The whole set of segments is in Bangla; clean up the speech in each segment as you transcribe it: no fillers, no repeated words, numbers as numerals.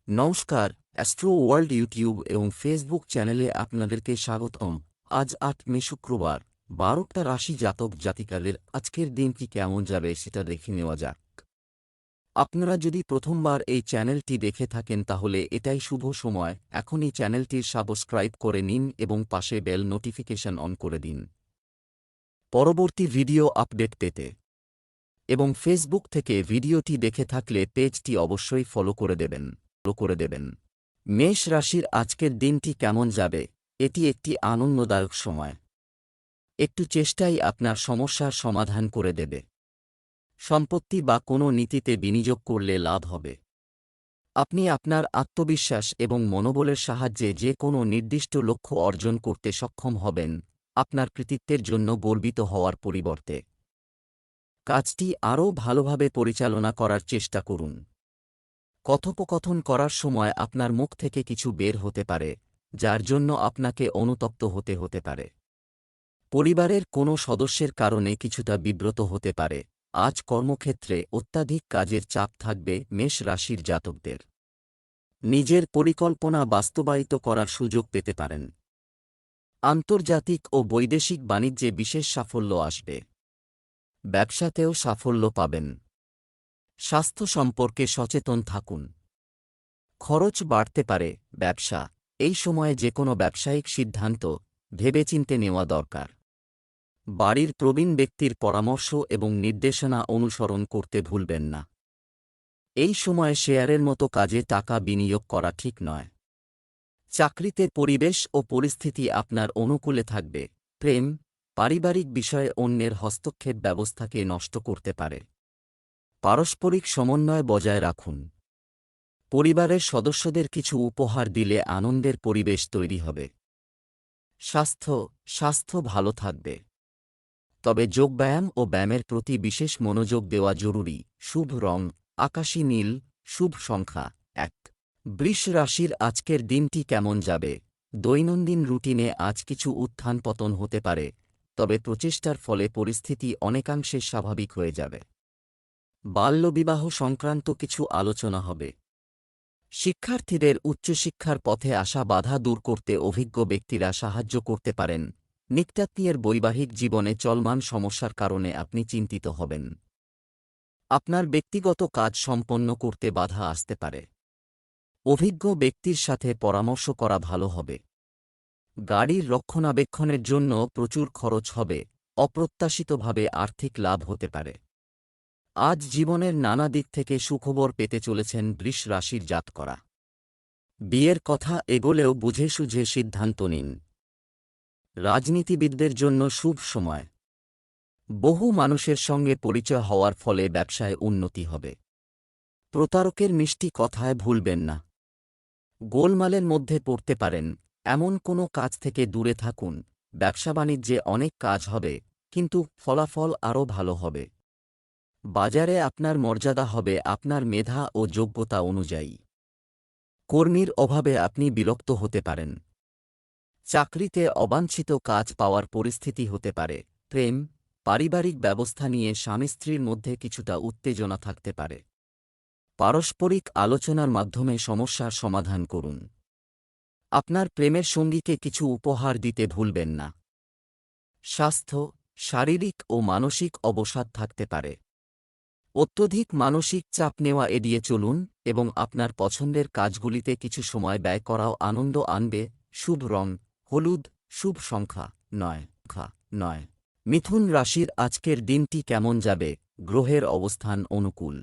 নমস্কার, অ্যাস্ট্রো ওয়ার্ল্ড ইউটিউব এবং ফেসবুক চ্যানেলে আপনাদেরকে স্বাগতম। আজ ৮ মে শুক্রবার, ১২টা রাশি জাতক জাতিকাদের আজকের দিনটি কেমন যাবে সেটা দেখে নেওয়া যাক। আপনারা যদি প্রথমবার এই চ্যানেলটি দেখে থাকেন তাহলে এটাই শুভ সময়, এখনই চ্যানেলটির সাবস্ক্রাইব করে নিন এবং পাশে বেল নোটিফিকেশন অন করে দিন পরবর্তী ভিডিও আপডেট পেতে। এবং ফেসবুক থেকে ভিডিওটি দেখে থাকলে পেজটি অবশ্যই ফলো করে দেবেন। মেষ রাশির আজকের দিনটি কেমন যাবে? এটি একটি আনন্দদায়ক সময়। একটু চেষ্টাই আপনার সমস্যার সমাধান করে দেবে। সম্পত্তি বা কোনো নীতিতে বিনিয়োগ করলে লাভ হবে। আপনি আপনার আত্মবিশ্বাস এবং মনোবলের সাহায্যে যে কোনো নির্দিষ্ট লক্ষ্য অর্জন করতে সক্ষম হবেন। আপনার কৃতিত্বের জন্য গর্বিত হওয়ার পরিবর্তে কাজটি আরও ভালোভাবে পরিচালনা করার চেষ্টা করুন। কথোপকথন করার সময় আপনার মুখ থেকে কিছু বের হতে পারে, যার জন্য আপনাকে অনুতপ্ত হতে পারে। পরিবারের কোনো সদস্যের কারণে কিছুটা বিব্রত হতে পারে। আজ কর্মক্ষেত্রে অত্যাধিক কাজের চাপ থাকবে মেষ রাশির জাতকদের। নিজের পরিকল্পনা বাস্তবায়িত করার সুযোগ পেতে পারেন। আন্তর্জাতিক ও বৈদেশিক বাণিজ্যে বিশেষ সাফল্য আসবে। ব্যবসাতেও সাফল্য পাবেন। স্বাস্থ্য সম্পর্কে সচেতন থাকুন। খরচ বাড়তে পারে। ব্যবসা, এই সময়ে যে কোনো ব্যবসায়িক সিদ্ধান্ত ভেবেচিন্তে নেওয়া দরকার। বাড়ির প্রবীণ ব্যক্তির পরামর্শ এবং নির্দেশনা অনুসরণ করতে ভুলবেন না। এই সময়ে শেয়ারের মতো কাজে টাকা বিনিয়োগ করা ঠিক নয়। চাকরিতে পরিবেশ ও পরিস্থিতি আপনার অনুকূলে থাকবে। প্রেম, পারিবারিক বিষয়ে অন্যের হস্তক্ষেপ ব্যবস্থাকে নষ্ট করতে পারে। পারস্পরিক সমন্বয় বজায় রাখুন। পরিবারের সদস্যদের কিছু উপহার দিলে আনন্দের পরিবেশ তৈরি হবে। স্বাস্থ্য ভালো থাকবে। তবে যোগব্যায়াম ও ব্যায়ামের প্রতি বিশেষ মনোযোগ দেওয়া জরুরি। শুভ রং আকাশী নীল। শুভ সংখ্যা ১। বৃষ রাশির আজকের দিনটি কেমন যাবে? দৈনন্দিন রুটিনে আজ কিছু উত্থান পতন হতে পারে, তবে প্রচেষ্টার ফলে পরিস্থিতি অনেকাংশে স্বাভাবিক হয়ে যাবে। বাল্যবিবাহ সংক্রান্ত কিছু আলোচনা হবে। শিক্ষার্থীদের উচ্চশিক্ষার পথে আসা বাধা দূর করতে অভিজ্ঞ ব্যক্তিরা সাহায্য করতে পারেন। নিত্যাত্মীয়ের বৈবাহিক জীবনে চলমান সমস্যার কারণে আপনি চিন্তিত হবেন। আপনার ব্যক্তিগত কাজ সম্পন্ন করতে বাধা আসতে পারে। অভিজ্ঞ ব্যক্তির সাথে পরামর্শ করা ভালো হবে। গাড়ির রক্ষণাবেক্ষণের জন্য প্রচুর খরচ হবে। অপ্রত্যাশিতভাবে আর্থিক লাভ হতে পারে। আজ জীবনের নানা দিক থেকে সুখবর পেতে চলেছেন বৃষ রাশির জাতকরা। বিয়ের কথা এগোলেও বুঝে সুঝে সিদ্ধান্ত নিন। রাজনীতিবিদদের জন্য শুভ সময়। বহু মানুষের সঙ্গে পরিচয় হওয়ার ফলে ব্যবসায় উন্নতি হবে। প্রতারকের মিষ্টি কথায় ভুলবেন না। গোলমালের মধ্যে পড়তে পারেন, এমন কোনো কাজ থেকে দূরে থাকুন। ব্যবসা বাণিজ্যে অনেক কাজ হবে, কিন্তু ফলাফল আরও ভালো হবে। বাজারে আপনার মর্যাদা হবে আপনার মেধা ও যোগ্যতা অনুযায়ী। কর্মীর অভাবে আপনি বিরক্ত হতে পারেন। চাকরিতে অবাঞ্ছিত কাজ পাওয়ার পরিস্থিতি হতে পারে। প্রেম, পারিবারিক ব্যবস্থা নিয়ে স্বামী স্ত্রীর মধ্যে কিছুটা উত্তেজনা থাকতে পারে। পারস্পরিক আলোচনার মাধ্যমে সমস্যার সমাধান করুন। আপনার প্রেমের সঙ্গীকে কিছু উপহার দিতে ভুলবেন না। স্বাস্থ্য, শারীরিক ও মানসিক অবসাদ থাকতে পারে। অত্যধিক মানসিক চাপ নেওয়া এড়িয়ে চলুন এবং আপনার পছন্দের কাজগুলিতে কিছু সময় ব্যয় করাও আনন্দ আনবে। শুভ রং হলুদ। শুভ সংখ্যা ৯। মিথুন রাশির আজকের দিনটি কেমন যাবে? গ্রহের অবস্থান অনুকূল।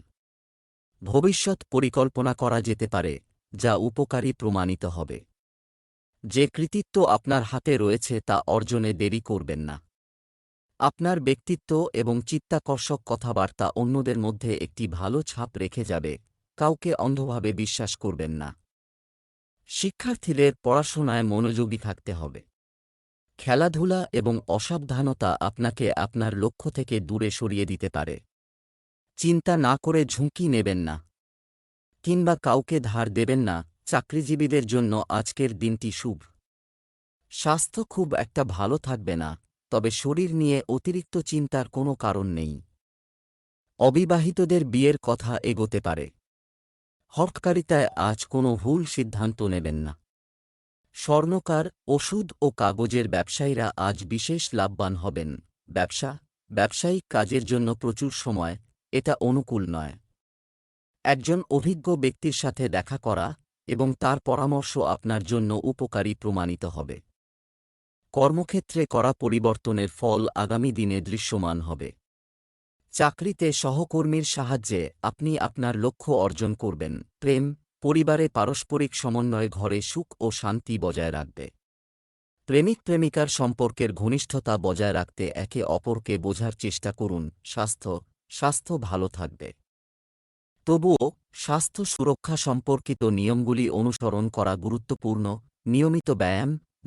ভবিষ্যৎ পরিকল্পনা করা যেতে পারে, যা উপকারী প্রমাণিত হবে। যে কৃতিত্ব আপনার হাতে রয়েছে তা অর্জনে দেরি করবেন না। আপনার ব্যক্তিত্ব এবং চিত্তাকর্ষক কথাবার্তা অন্যদের মধ্যে একটি ভালো ছাপ রেখে যাবে। কাউকে অন্ধভাবে বিশ্বাস করবেন না। শিক্ষার্থীদের পড়াশোনায় মনোযোগী থাকতে হবে। খেলাধুলা এবং অসাবধানতা আপনাকে আপনার লক্ষ্য থেকে দূরে সরিয়ে দিতে পারে। চিন্তা না করে ঝুঁকি নেবেন না, কিংবা কাউকে ধার দেবেন না। চাকরিজীবীদের জন্য আজকের দিনটি শুভ। স্বাস্থ্য খুব একটা ভালো থাকবে না, তবে শরীর নিয়ে অতিরিক্ত চিন্তার কোনো কারণ নেই। অবিবাহিতদের বিয়ের কথা এগোতে পারে। হঠকারিতায় আজ কোনো ভুল সিদ্ধান্ত নেবেন না। স্বর্ণকার, ওষুধ ও কাগজের ব্যবসায়ীরা আজ বিশেষ লাভবান হবেন। ব্যবসায়িক কাজের জন্য প্রচুর সময়, এটা অনুকূল নয়। একজন অভিজ্ঞ ব্যক্তির সাথে দেখা করা এবং তার পরামর্শ আপনার জন্য উপকারী প্রমাণিত হবে। কর্মক্ষেত্রে করা পরিবর্তনের ফল আগামী দিনে দৃশ্যমান হবে। চাকরিতে সহকর্মীর সাহায্যে আপনি আপনার লক্ষ্য অর্জন করবেন। পরিবারে পারস্পরিক সমন্বয় ঘরে সুখ ও শান্তি বজায় রাখবে। প্রেমিকার সম্পর্কের ঘনিষ্ঠতা বজায় রাখতে একে অপরকে বোঝার চেষ্টা করুন। স্বাস্থ্য ভালো থাকবে। তবুও স্বাস্থ্য সুরক্ষা সম্পর্কিত নিয়মগুলি অনুসরণ করা গুরুত্বপূর্ণ। নিয়মিত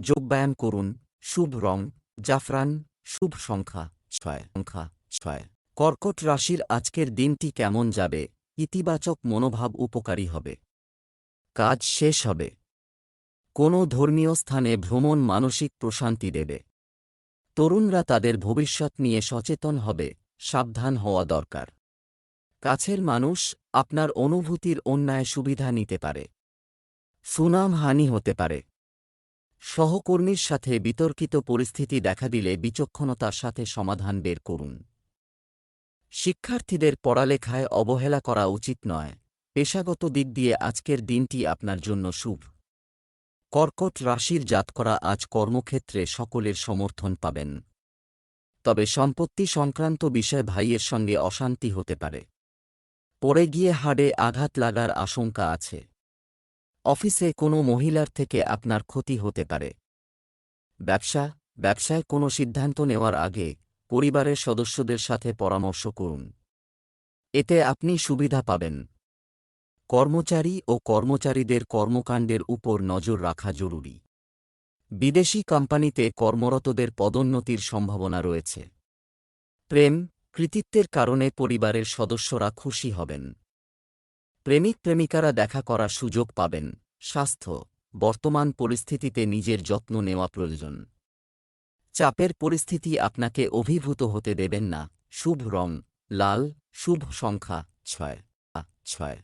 যোগব্যায়াম করুন। শুভ রং জাফরান। শুভ সংখ্যা 6। কর্কট রাশির আজকের দিনটি কেমন যাবে? ইতিবাচক মনোভাব উপকারী হবে। কাজ শেষ হবে। কোনো ধর্মীয় স্থানে ভ্রমণ মানসিক প্রশান্তি দেবে। তরুণরা তাদের ভবিষ্যৎ নিয়ে সচেতন হবে, সাবধান হওয়া দরকার। কাছের মানুষ আপনার অনুভূতির অন্যায় সুবিধা নিতে পারে। সুনামহানি হতে পারে। সহকর্মীর সাথে বিতর্কিত পরিস্থিতি দেখা দিলে বিচক্ষণতার সাথে সমাধান বের করুন। শিক্ষার্থীদের পড়ালেখায় অবহেলা করা উচিত নয়। পেশাগত দিক দিয়ে আজকের দিনটি আপনার জন্য শুভ। কর্কট রাশির জাতকরা আজ কর্মক্ষেত্রে সকলের সমর্থন পাবেন। তবে সম্পত্তি সংক্রান্ত বিষয়ে ভাইয়ের সঙ্গে অশান্তি হতে পারে। পড়ে গিয়ে হাড়ে আঘাত লাগার আশঙ্কা আছে। অফিসে কোনো মহিলার থেকে আপনার ক্ষতি হতে পারে। ব্যবসায় কোনো সিদ্ধান্ত নেওয়ার আগে পরিবারের সদস্যদের সাথে পরামর্শ করুন। এতে আপনি সুবিধা পাবেন। কর্মচারী ও কর্মচারীদের কর্মকাণ্ডের উপর নজর রাখা জরুরি। বিদেশি কোম্পানিতে কর্মরতদের পদোন্নতির সম্ভাবনা রয়েছে। কৃতিত্বের কারণে পরিবারের সদস্যরা খুশি হবেন। প্রেমিকারা দেখা করার সুযোগ পাবেন। স্বাস্থ্য বর্তমান পরিস্থিতিতে নিজের যত্ন নেওয়া প্রয়োজন। চাপের পরিস্থিতি আপনাকে অভিভূত হতে দেবেন না। শুভ রং লাল। শুভ সংখ্যা 6।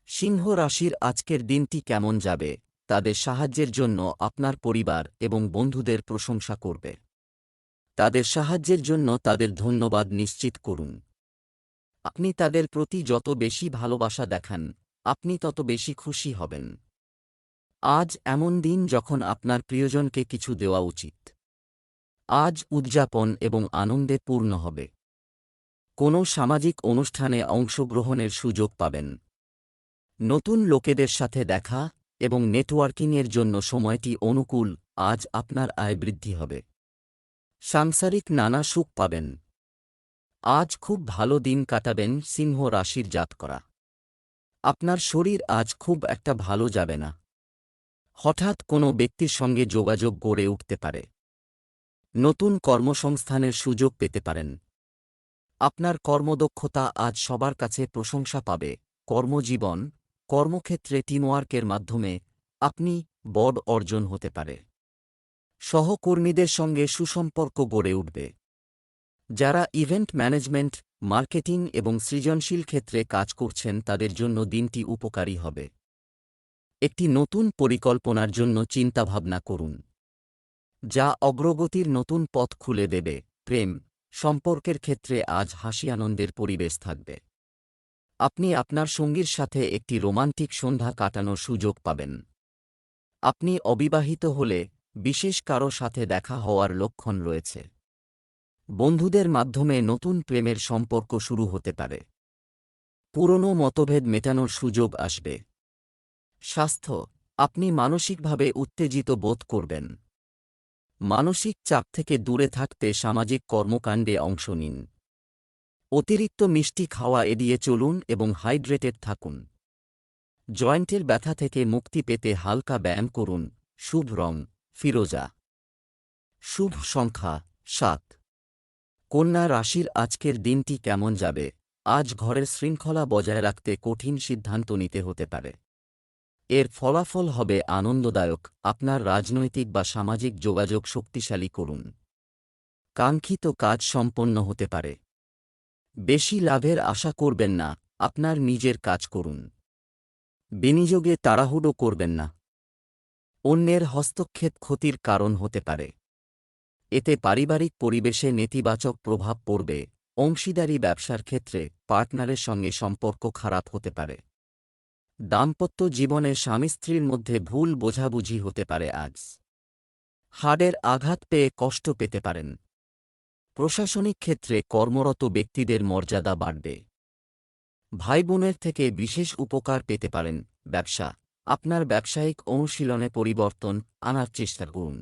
সিংহ রাশির আজকের দিনটি কেমন যাবে? তাদের সাহায্যের জন্য আপনার পরিবার এবং বন্ধুদের প্রশংসা করবে। তাদের সাহায্যের জন্য তাদের ধন্যবাদ নিশ্চিত করুন। আপনি তাদের প্রতি যত বেশি ভালোবাসা দেখান, আপনি তত বেশি খুশি হবেন। আজ এমন দিন যখন আপনার প্রিয়জনকে কিছু দেওয়া উচিত। আজ উদযাপন এবং আনন্দে পূর্ণ হবে। কোনো সামাজিক অনুষ্ঠানে অংশগ্রহণের সুযোগ পাবেন। নতুন লোকেদের সাথে দেখা এবং নেটওয়ার্কিংয়ের জন্য সময়টি অনুকূল। আজ আপনার আয় বৃদ্ধি হবে। সাংসারিক নানা সুখ পাবেন। আজ খুব ভালো দিন কাটাবেন সিংহ রাশির জাতকরা। আপনার শরীর আজ খুব একটা ভালো যাবে না। হঠাৎ কোনো ব্যক্তির সঙ্গে যোগাযোগ গড়ে উঠতে পারে। নতুন কর্মসংস্থানের সুযোগ পেতে পারেন। আপনার কর্মদক্ষতা আজ সবার কাছে প্রশংসা পাবে। কর্মক্ষেত্রে টিমওয়ার্কের মাধ্যমে আপনি বড় অর্জন হতে পারে। সহকর্মীদের সঙ্গে সুসম্পর্ক গড়ে উঠবে। যারা ইভেন্ট ম্যানেজমেন্ট, মার্কেটিং এবং সৃজনশীল ক্ষেত্রে কাজ করছেন তাদের জন্য দিনটি উপকারী হবে। একটি নতুন পরিকল্পনার জন্য চিন্তাভাবনা করুন, যা অগ্রগতির নতুন পথ খুলে দেবে। সম্পর্কের ক্ষেত্রে আজ হাসি আনন্দের পরিবেশ থাকবে। আপনি আপনার সঙ্গীর সাথে একটি রোমান্টিক সন্ধ্যা কাটানোর সুযোগ পাবেন। আপনি অবিবাহিত হলে বিশেষ কারো সাথে দেখা হওয়ার লক্ষণ রয়েছে। বন্ধুদের মাধ্যমে নতুন প্রেমের সম্পর্ক শুরু হতে পারে। পুরনো মতভেদ মেটানোর সুযোগ আসবে। স্বাস্থ্য আপনি মানসিকভাবে উত্তেজিত বোধ করবেন। মানসিক চাপ থেকে দূরে থাকতে সামাজিক কর্মকাণ্ডে অংশ নিন। অতিরিক্ত মিষ্টি খাওয়া এড়িয়ে চলুন এবং হাইড্রেটেড থাকুন। জয়েন্টের ব্যথা থেকে মুক্তি পেতে হালকা ব্যায়াম করুন। শুভ রং ফিরোজা। শুভ সংখ্যা 7। কন্যা রাশির আজকের দিনটি কেমন যাবে? আজ ঘরের শৃঙ্খলা বজায় রাখতে কঠিন সিদ্ধান্ত নিতে হতে পারে। এর ফলাফল হবে আনন্দদায়ক। আপনার রাজনৈতিক বা সামাজিক যোগাযোগ শক্তিশালী করুন। কাঙ্ক্ষিত কাজ সম্পন্ন হতে পারে। বেশি লাভের আশা করবেন না, আপনার নিজের কাজ করুন। বিনিয়োগে তাড়াহুড়ো করবেন না। অন্যের হস্তক্ষেপ ক্ষতির কারণ হতে পারে। এতে পারিবারিক পরিবেশে নেতিবাচক প্রভাব পড়বে। অংশীদারি ব্যবসার ক্ষেত্রে পার্টনারের সঙ্গে সম্পর্ক খারাপ হতে পারে। দাম্পত্য জীবনে স্বামী স্ত্রীর মধ্যে ভুল বোঝাবুঝি হতে পারে আজ। হাড়ের আঘাত পেয়ে কষ্ট পেতে পারেন। প্রশাসনিক ক্ষেত্রে কর্মরত ব্যক্তিদের মর্যাদা বাড়বে। ভাইবোনের থেকে বিশেষ উপকার পেতে পারেন। ব্যবসা, আপনার ব্যবসায়িক অনুশীলনে পরিবর্তন আনার চেষ্টা করুন।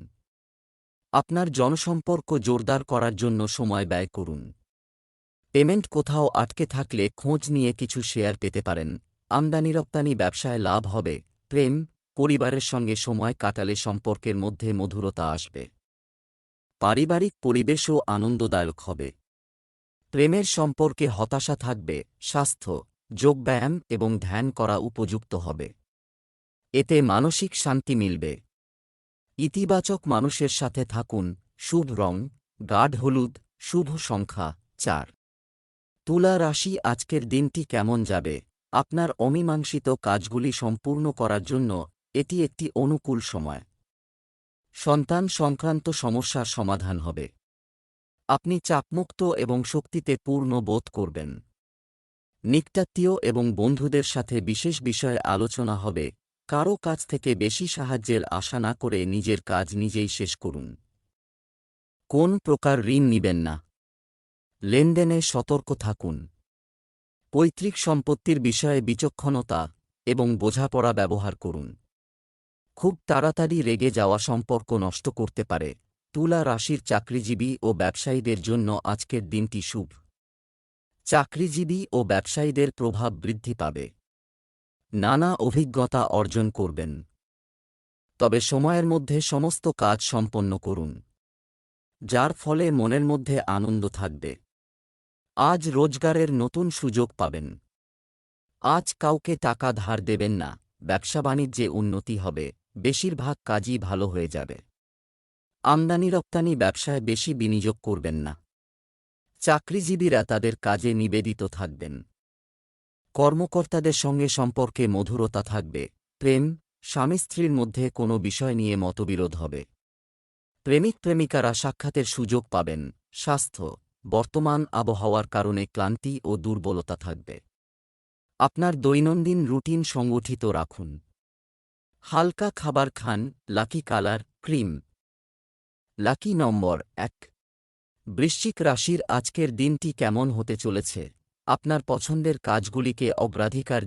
আপনার জনসম্পর্ক জোরদার করার জন্য সময় ব্যয় করুন। পেমেন্ট কোথাও আটকে থাকলে খোঁজ নিয়ে কিছু শেয়ার পেতে পারেন। আমদানি রপ্তানি ব্যবসায় লাভ হবে। প্রেম, পরিবারের সঙ্গে সময় কাটালে সম্পর্কের মধ্যে মধুরতা আসবে। পারিবারিক পরিবেশও আনন্দদায়ক হবে। প্রেমের সম্পর্কে হতাশা থাকবে। স্বাস্থ্য, যোগব্যায়াম এবং ধ্যান করা উপযুক্ত হবে। এতে মানসিক শান্তি মিলবে। ইতিবাচক মানুষের সাথে থাকুন। শুভ রং গাঢ় হলুদ, শুভ সংখ্যা 4। তুলা রাশি, আজকের দিনটি কেমন যাবে? আপনার অমীমাংসিত কাজগুলি সম্পূর্ণ করার জন্য এটি একটি অনুকূল সময়। সন্তান সংক্রান্ত সমস্যার সমাধান হবে। আপনি চাপমুক্ত এবং শক্তিতে পূর্ণ বোধ করবেন। নিকটাত্মীয় এবং বন্ধুদের সাথে বিশেষ বিষয়ে আলোচনা হবে। কারও কাছ থেকে বেশি সাহায্যের আশা না করে নিজের কাজ নিজেই শেষ করুন। কোন প্রকার ঋণ নিবেন না। লেনদেনে সতর্ক থাকুন। পৈতৃক সম্পত্তির বিষয়ে বিচক্ষণতা এবং বোঝাপড়া ব্যবহার করুন। খুব তাড়াতাড়ি রেগে যাওয়া সম্পর্ক নষ্ট করতে পারে। তুলা রাশির চাকরিজীবী ও ব্যবসায়ীদের জন্য আজকের দিনটি শুভ। চাকরিজীবী ও ব্যবসায়ীদের প্রভাব বৃদ্ধি পাবে। নানা অভিজ্ঞতা অর্জন করবেন। তবে সময়ের মধ্যে সমস্ত কাজ সম্পন্ন করুন, যার ফলে মনের মধ্যে আনন্দ থাকবে। আজ রোজগারের নতুন সুযোগ পাবেন। আজ কাউকে টাকা ধার দেবেন না। ব্যবসা বাণিজ্যে উন্নতি হবে। বেশিরভাগ কাজই ভালো হয়ে যাবে। আমদানি রপ্তানি ব্যবসায় বেশি বিনিয়োগ করবেন না। চাকরিজীবীরা তাদের কাজে নিবেদিত থাকবেন। কর্মকর্তাদের সঙ্গে সম্পর্কে মধুরতা থাকবে। প্রেম, স্বামী স্ত্রীর মধ্যে কোনো বিষয় নিয়ে মতবিরোধ হবে। প্রেমিক প্রেমিকারা সাক্ষাতের সুযোগ পাবেন। স্বাস্থ্য, বর্তমান আবহাওয়ার কারণে ক্লান্তি ও দুর্বলতা থাকবে। আপনার দৈনন্দিন রুটিন সংগঠিত রাখুন। হালকা খাবার খান। Lucky colour cream. Lucky number 1। বৃশ্চিক রাশির আজকের দিনটি কেমন হতে চলেছে? আপনার পছন্দের কাজগুলিকে অগ্রাধিকার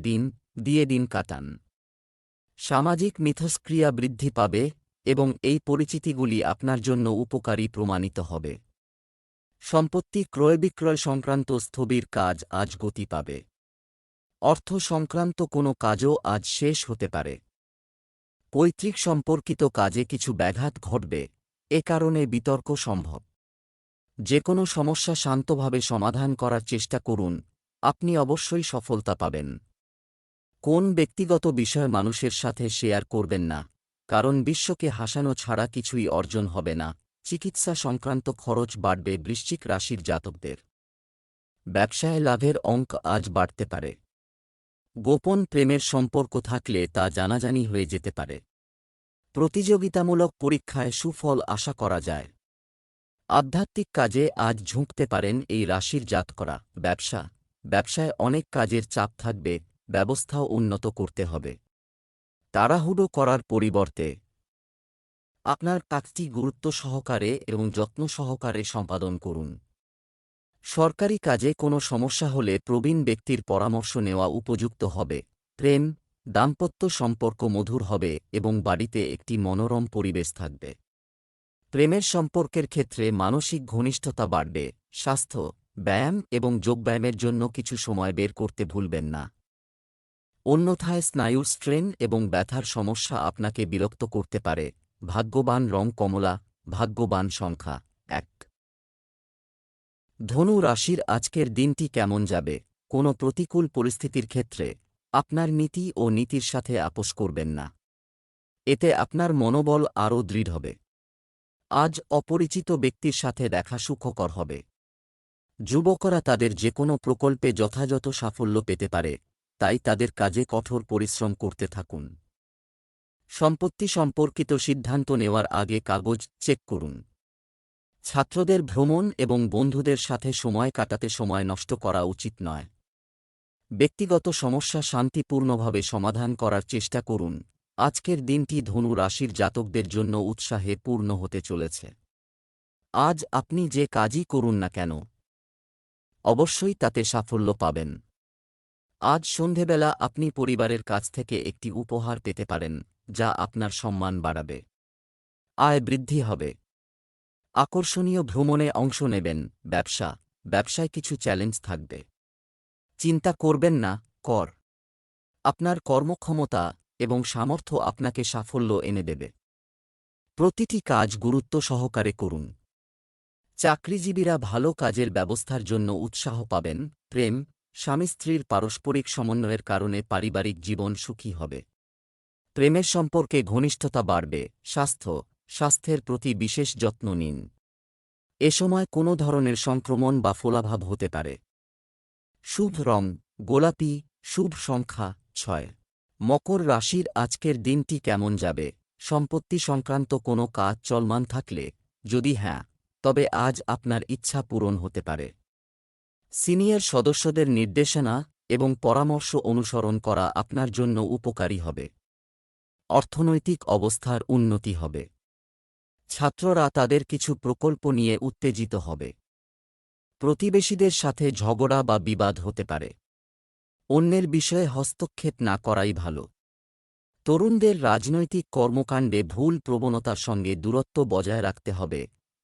দিয়ে দিন কাটান। সামাজিক মিথস্ক্রিয়া বৃদ্ধি পাবে এবং এই পরিচিতিগুলি আপনার জন্য উপকারী প্রমাণিত হবে। সম্পত্তি ক্রয় বিক্রয় সংক্রান্ত স্থবির কাজ আজ গতি পাবে। অর্থ সংক্রান্ত কোনো কাজও আজ শেষ হতে পারে। পৈতৃক সম্পর্কিত কাজে কিছু ব্যাঘাত ঘটবে, এ কারণে বিতর্ক সম্ভব। যে কোনো সমস্যা শান্তভাবে সমাধান করার চেষ্টা করুন, আপনি অবশ্যই সফলতা পাবেন। কোন ব্যক্তিগত বিষয় মানুষের সাথে শেয়ার করবেন না, কারণ বিশ্বকে হাসানো ছাড়া কিছুই অর্জন হবে না। চিকিৎসা সংক্রান্ত খরচ বাড়বে বৃশ্চিক রাশির জাতকদের। ব্যবসায় লাভের অঙ্ক আজ বাড়তে পারে। গোপন প্রেমের সম্পর্ক থাকলে তা জানাজানি হয়ে যেতে পারে। প্রতিযোগিতামূলক পরীক্ষায় সুফল আশা করা যায়। আধ্যাত্মিক কাজে আজ ঝুঁকতে পারেন এই রাশির জাতকরা। ব্যবসায় অনেক কাজের চাপ থাকবে। ব্যবস্থাও উন্নত করতে হবে। তাড়াহুড়ো করার পরিবর্তে আপনার কাজটি গুরুত্ব সহকারে এবং যত্ন সহকারে সম্পাদন করুন। সরকারি কাজে কোনো সমস্যা হলে প্রবীণ ব্যক্তির পরামর্শ নেওয়া উপযুক্ত হবে। প্রেম, দাম্পত্য সম্পর্ক মধুর হবে এবং বাড়িতে একটি মনোরম পরিবেশ থাকবে। প্রেমের সম্পর্কের ক্ষেত্রে মানসিক ঘনিষ্ঠতা বাড়বে। স্বাস্থ্য, ব্যায়াম এবং যোগব্যায়ামের জন্য কিছু সময় বের করতে ভুলবেন না। অন্যথায় স্নায়ুর স্ট্রেন এবং ব্যথার সমস্যা আপনাকে বিরক্ত করতে পারে। ভাগ্যবান রং কমলা। ভাগ্যবান সংখ্যা 1। ধনু রাশির আজকের দিনটি কেমন যাবে? কোনো প্রতিকূল পরিস্থিতির ক্ষেত্রে আপনার নীতি ও নীতির সাথে আপোস করবেন না। এতে আপনার মনোবল আরও দৃঢ় হবে। আজ অপরিচিত ব্যক্তির সাথে দেখা সুখকর হবে। যুবকরা তাদের যে কোনো প্রকল্পে যথাযথ সাফল্য পেতে পারে। তাই তাদের কাজে কঠোর পরিশ্রম করতে থাকুন। সম্পত্তি সম্পর্কিত সিদ্ধান্ত নেওয়ার আগে কাগজ চেক করুন। ছাত্রদের ভ্রমণ এবং বন্ধুদের সাথে সময় কাটাতে সময় নষ্ট করা উচিত নয়। ব্যক্তিগত সমস্যা শান্তিপূর্ণভাবে সমাধান করার চেষ্টা করুন। আজকের দিনটি ধনু রাশির জাতকদের জন্য উৎসাহে পূর্ণ হতে চলেছে। আজ আপনি যে কাজই করুন না কেন, অবশ্যই তাতে সাফল্য পাবেন। আজ সন্ধেবেলা আপনি পরিবারের কাছ থেকে একটি উপহার পেতে পারেন, যা আপনার সম্মান বাড়াবে। আয় বৃদ্ধি হবে। আকর্ষণীয় ভ্রমণে অংশ নেবেন। ব্যবসায় কিছু চ্যালেঞ্জ থাকবে। চিন্তা করবেন না, আপনার কর্মক্ষমতা এবং সামর্থ্য আপনাকে সাফল্য এনে দেবে। প্রতিটি কাজ গুরুত্ব সহকারে করুন। চাকরিজীবীরা ভালো কাজের ব্যবস্থার জন্য উৎসাহ পাবেন। প্রেম, স্বামী স্ত্রীর পারস্পরিক সমন্বয়ের কারণে পারিবারিক জীবন সুখী হবে। প্রেমের সম্পর্কে ঘনিষ্ঠতা বাড়বে। স্বাস্থ্যের প্রতি বিশেষ যত্ন নিন। এ সময় কোনো ধরনের সংক্রমণ বা ফোলাভাব হতে পারে। শুভ রং গোলাপি, শুভ সংখ্যা 6। মকর রাশির আজকের দিনটি কেমন যাবে? সম্পত্তি সংক্রান্ত কোনো কাজ চলমান থাকলে, যদি হ্যাঁ, তবে আজ আপনার ইচ্ছা পূরণ হতে পারে। সিনিয়র সদস্যদের নির্দেশনা এবং পরামর্শ অনুসরণ করা আপনার জন্য উপকারী হবে। অর্থনৈতিক অবস্থার উন্নতি হবে। ছাত্ররা তাদের কিছু প্রকল্প নিয়ে উত্তেজিত হবে। প্রতিবেশীদের সাথে ঝগড়া বা বিবাদ হতে পারে। অন্যের বিষয়ে হস্তক্ষেপ না করাই ভালো। তরুণদের রাজনৈতিক কর্মকাণ্ডে ভুল প্রবণতার সঙ্গে দূরত্ব বজায় রাখতে হবে।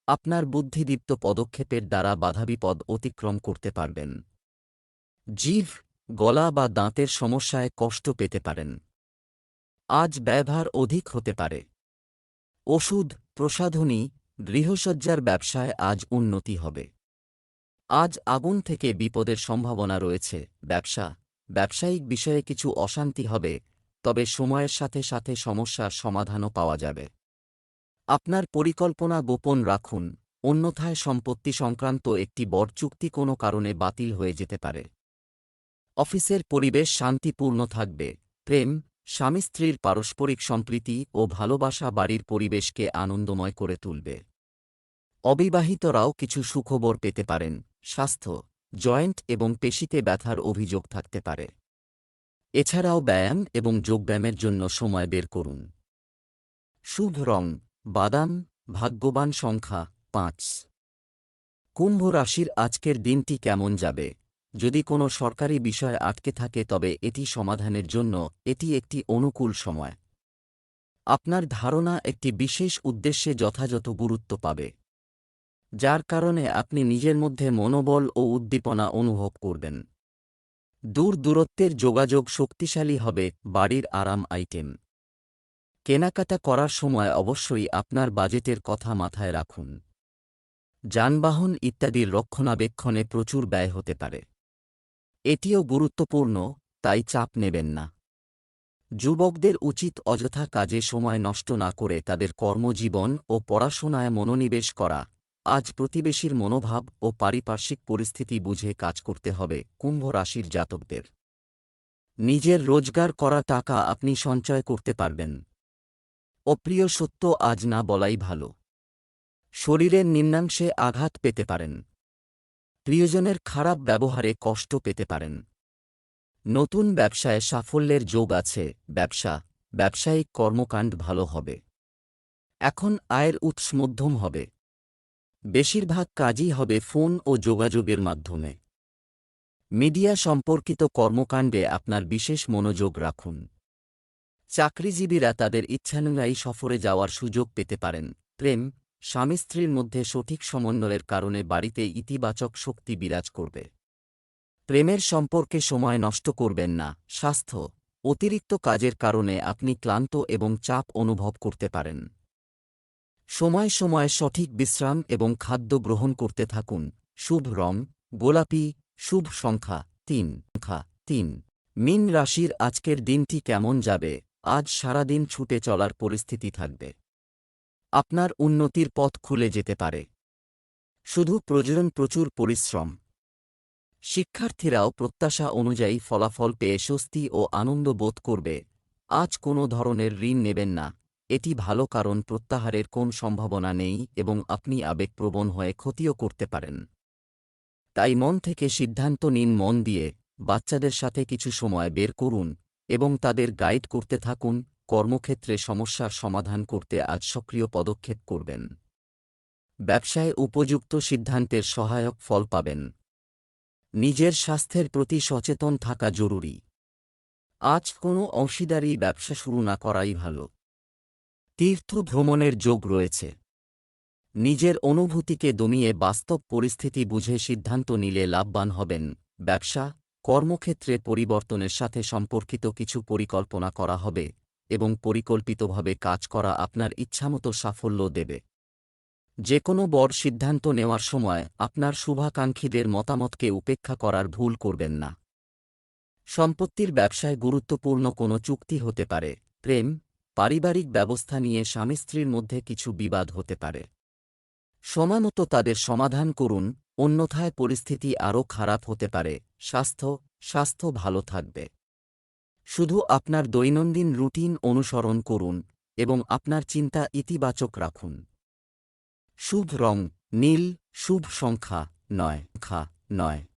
আপনার বুদ্ধিদীপ্ত পদক্ষেপের দ্বারা বাধাবিপদ অতিক্রম করতে পারবেন। জিভ, গলা বা দাঁতের সমস্যায় কষ্ট পেতে পারেন। আজ ব্যয়ভার অধিক হতে পারে। ওষুধ, প্রসাধনী, গৃহসজ্জার ব্যবসায় আজ উন্নতি হবে। আজ আগুন থেকে বিপদের সম্ভাবনা রয়েছে। ব্যবসায়িক বিষয়ে কিছু অশান্তি হবে, তবে সময়ের সাথে সাথে সমস্যার সমাধানও পাওয়া যাবে। আপনার পরিকল্পনা গোপন রাখুন, অন্যথায় সম্পত্তি সংক্রান্ত একটি বড় চুক্তি কোনো কারণে বাতিল হয়ে যেতে পারে। অফিসের পরিবেশ শান্তিপূর্ণ থাকবে। প্রেম, স্বামী স্ত্রীর পারস্পরিক সম্প্রীতি ও ভালোবাসা বাড়ির পরিবেশকে আনন্দময় করে তুলবে। অবিবাহিতরাও কিছু সুখবর পেতে পারেন। স্বাস্থ্য, জয়েন্ট এবং পেশিতে ব্যথার অভিযোগ থাকতে পারে। এছাড়াও ব্যায়াম এবং যোগব্যায়ামের জন্য সময় বের করুন। শুভ রং বাদাম, ভাগ্যবান সংখ্যা 5। কুম্ভ রাশির আজকের দিনটি কেমন যাবে? যদি কোনো সরকারি বিষয় আটকে থাকে তবে এটি সমাধানের জন্য এটি একটি অনুকূল সময়। আপনার ধারণা একটি বিশেষ উদ্দেশ্যে যথাযথ গুরুত্ব পাবে, যার কারণে আপনি নিজের মধ্যে মনোবল ও উদ্দীপনা অনুভব করবেন। দূরত্বের যোগাযোগ শক্তিশালী হবে। বাড়ির আরাম আইটেম কেনাকাটা করার সময় অবশ্যই আপনার বাজেটের কথা মাথায় রাখুন। যানবাহন ইত্যাদির রক্ষণাবেক্ষণে প্রচুর ব্যয় হতে পারে। এটিও গুরুত্বপূর্ণ, তাই চাপ নেবেন না। যুবকদের উচিত অযথা কাজে সময় নষ্ট না করে তাদের কর্মজীবন ও পড়াশোনায় মনোনিবেশ করা। আজ প্রতিবেশীর মনোভাব ও পারিপার্শ্বিক পরিস্থিতি বুঝে কাজ করতে হবে। কুম্ভ রাশির জাতকদের নিজের রোজগার করা টাকা আপনি সঞ্চয় করতে পারবেন। অপ্রিয় সত্য আজ না বলাই ভালো। শরীরের নিম্নাংশে আঘাত পেতে পারেন। প্রিয়জনের খারাপ ব্যবহারে কষ্ট পেতে পারেন। নতুন ব্যবসায় সাফল্যের যোগ আছে। ব্যবসায়িক কর্মকাণ্ড ভালো হবে। এখন আয়ের উৎস মধ্যম হবে। বেশিরভাগ কাজই হবে ফোন ও যোগাযোগের মাধ্যমে। মিডিয়া সম্পর্কিত কর্মকাণ্ডে আপনার বিশেষ মনোযোগ রাখুন। চাকরিজীবীরা তাদের ইচ্ছানুযায়ী সফরে যাওয়ার সুযোগ পেতে পারেন। প্রেম, স্বামী স্ত্রীর মধ্যে সঠিক সমন্বয়ের কারণে বাড়িতে ইতিবাচক শক্তি বিরাজ করবে। প্রেমের সম্পর্কে সময় নষ্ট করবেন না। স্বাস্থ্য, অতিরিক্ত কাজের কারণে আপনি ক্লান্ত এবং চাপ অনুভব করতে পারেন। সময় সময় সঠিক বিশ্রাম এবং খাদ্য গ্রহণ করতে থাকুন। শুভ রং গোলাপি, শুভ সংখ্যা 3। মীন রাশির আজকের দিনটি কেমন যাবে? আজ সারাদিন ছুটে চলার পরিস্থিতি থাকবে। আপনার উন্নতির পথ খুলে যেতে পারে। শুধু প্রয়োজন প্রচুর পরিশ্রম। শিক্ষার্থীরাও প্রত্যাশা অনুযায়ী ফলাফল পেয়ে স্বস্তি ও আনন্দ বোধ করবে। আজ কোনো ধরনের ঋণ নেবেন না, এটি ভালো, কারণ প্রত্যাহারের কোন সম্ভাবনা নেই এবং আপনি আবেগপ্রবণ হয়ে ক্ষতিও করতে পারেন। তাই মন থেকে সিদ্ধান্ত নিন, মন দিয়ে বাচ্চাদের সাথে কিছু সময় বের করুন এবং তাদের গাইড করতে থাকুন। কর্মক্ষেত্রে সমস্যার সমাধান করতে আজ সক্রিয় পদক্ষেপ করবেন। ব্যবসায় উপযুক্ত সিদ্ধান্তের সহায়ক ফল পাবেন। নিজের স্বাস্থ্যের প্রতি সচেতন থাকা জরুরি। আজ কোনো অংশীদারি ব্যবসা শুরু না করাই ভালো। তীর্থ ভ্রমণের যোগ রয়েছে। নিজের অনুভূতিকে দমিয়ে বাস্তব পরিস্থিতি বুঝে সিদ্ধান্ত নিলে লাভবান হবেন। ব্যবসা, কর্মক্ষেত্রে পরিবর্তনের সাথে সম্পর্কিত কিছু পরিকল্পনা করা হবে এবং পরিকল্পিতভাবে কাজ করা আপনার ইচ্ছামতো সাফল্য দেবে। যে কোনো বড় সিদ্ধান্ত নেওয়ার সময় আপনার শুভাকাঙ্ক্ষীদের মতামতকে উপেক্ষা করার ভুল করবেন না। সম্পত্তির ব্যবসায় গুরুত্বপূর্ণ কোনো চুক্তি হতে পারে। প্রেম, পারিবারিক ব্যবস্থা নিয়ে স্বামী স্ত্রীর মধ্যে কিছু বিবাদ হতে পারে। সময়মতো তাদের সমাধান করুন, অন্যথায় পরিস্থিতি আরও খারাপ হতে পারে। স্বাস্থ্য ভালো থাকবে। শুধু আপনার দৈনন্দিন রুটিন অনুসরণ করুন এবং আপনার চিন্তা ইতিবাচক রাখুন। শুভ রং নীল, শুভ সংখ্যা 9।